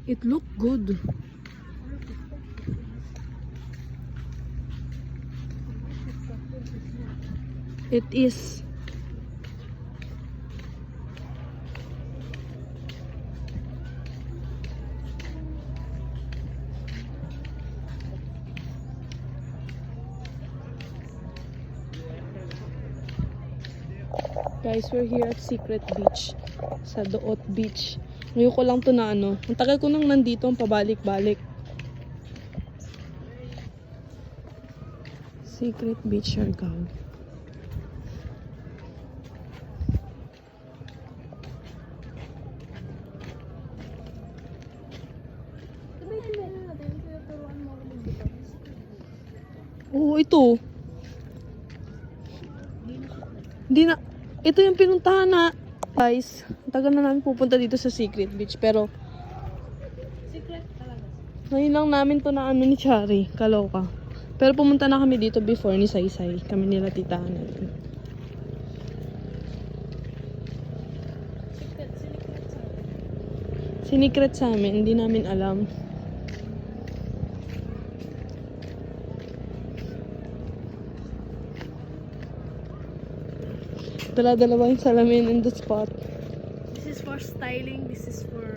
It look good. It is. Guys, we're here at Secret Beach. Sa Doot Beach. Ngayon ko lang to na ano. Ang tagal ko nang nandito, ang pabalik-balik. Secret Beach, Siargao. Oo, ito. Hindi na. Ito yung pinuntahan na. Guys, tagal na namin pupunta dito sa Secret Beach. Pero, Secret talaga. ngayon lang namin to na ano ni Chari. Kaloka. Pero pumunta na kami dito before ni Saysay. Kami nila titahan natin. Sinikret sa amin. Hindi namin alam. Dala-dalawa yung salamin in the spot. This is for styling. This is for